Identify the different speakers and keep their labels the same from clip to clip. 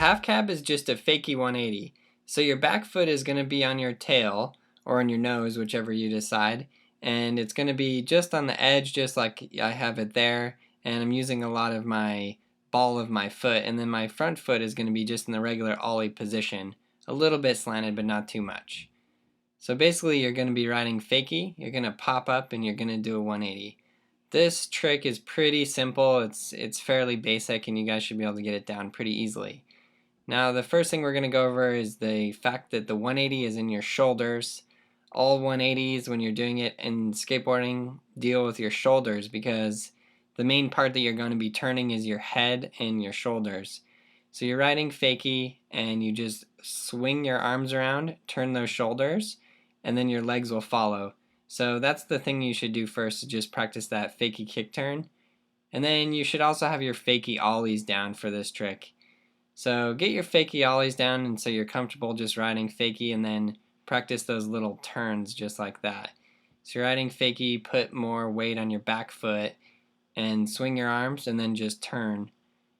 Speaker 1: half cab is just a fakie 180. So your back foot is going to be on your tail or on your nose, whichever you decide, and it's going to be just on the edge, just like I have it there, and I'm using a lot of my ball of my foot, and then my front foot is going to be just in the regular ollie position, a little bit slanted but not too much. So basically you're going to be riding fakie, you're going to pop up and you're going to do a 180. This trick is pretty simple, it's fairly basic, and you guys should be able to get it down pretty easily. Now the first thing we're going to go over is the fact that the 180 is in your shoulders. All 180s when you're doing it in skateboarding deal with your shoulders, because the main part that you're going to be turning is your head and your shoulders. So you're riding fakie and you just swing your arms around, turn those shoulders, and then your legs will follow. So that's the thing you should do first, to just practice that fakie kick turn. And then you should also have your fakie ollies down for this trick. So get your fakie ollies down and so you're comfortable just riding fakie, and then practice those little turns just like that. So you're riding fakie, put more weight on your back foot and swing your arms and then just turn.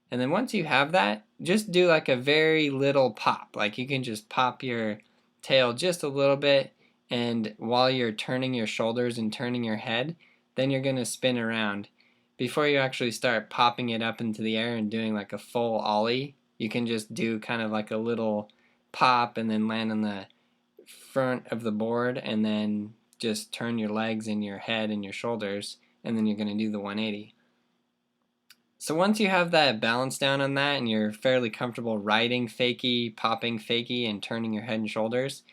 Speaker 1: And then once you have that, just do like a very little pop. Like you can just pop your tail just a little bit, and while you're turning your shoulders and turning your head, then you're going to spin around. Before you actually start popping it up into the air and doing like a full ollie, you can just do kind of like a little pop and then land on the front of the board and then just turn your legs and your head and your shoulders, and then you're going to do the 180. So once you have that balance down on that and you're fairly comfortable riding fakie, popping fakie, and turning your head and shoulders,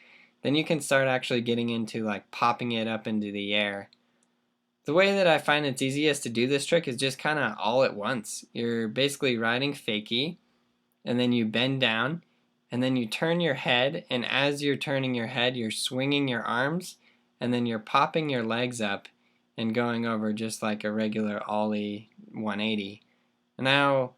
Speaker 1: then you can start actually getting into like popping it up into the air. The way that I find it's easiest to do this trick is just kind of all at once. You're basically riding fakie, and then you bend down, and then you turn your head, and as you're turning your head, you're swinging your arms, and then you're popping your legs up and going over just like a regular ollie 180. Now,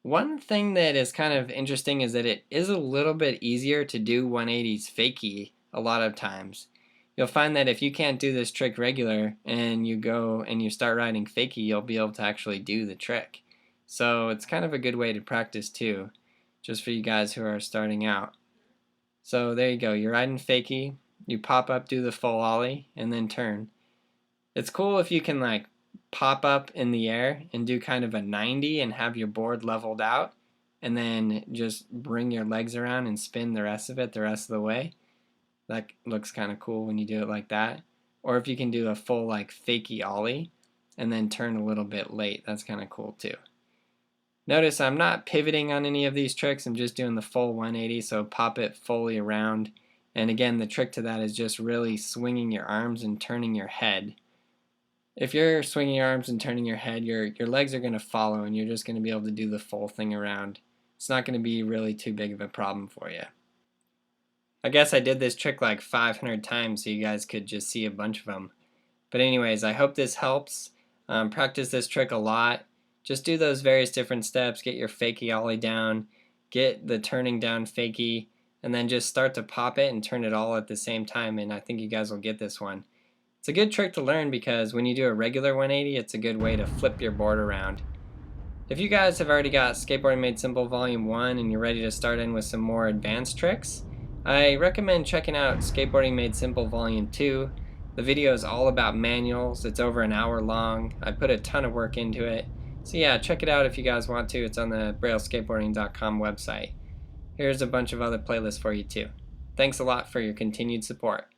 Speaker 1: one thing that is kind of interesting is that it is a little bit easier to do 180s fakie a lot of times. You'll find that if you can't do this trick regular and you go and you start riding fakie, you'll be able to actually do the trick. So it's kind of a good way to practice too, just for you guys who are starting out. So there you go, you're riding fakie, you pop up, do the full ollie, and then turn. It's cool if you can like pop up in the air and do kind of a 90 and have your board leveled out, and then just bring your legs around and spin the rest of the way. That looks kind of cool when you do it like that. Or if you can do a full like fakie ollie and then turn a little bit late, that's kind of cool too. Notice I'm not pivoting on any of these tricks, I'm just doing the full 180, so pop it fully around. And again, the trick to that is just really swinging your arms and turning your head. If you're swinging your arms and turning your head, your legs are going to follow, and you're just going to be able to do the full thing around. It's not going to be really too big of a problem for you. I guess I did this trick like 500 times so you guys could just see a bunch of them. But anyways, I hope this helps. Practice this trick a lot. Just do those various different steps. Get your fakie ollie down, get the turning down fakie, and then just start to pop it and turn it all at the same time, and I think you guys will get this one. It's a good trick to learn because when you do a regular 180, it's a good way to flip your board around. If you guys have already got Skateboarding Made Simple Volume 1 and you're ready to start in with some more advanced tricks, I recommend checking out Skateboarding Made Simple Volume 2. The video is all about manuals. It's over an hour long. I put a ton of work into it. So yeah, check it out if you guys want to. It's on the brailleskateboarding.com website. Here's a bunch of other playlists for you too. Thanks a lot for your continued support.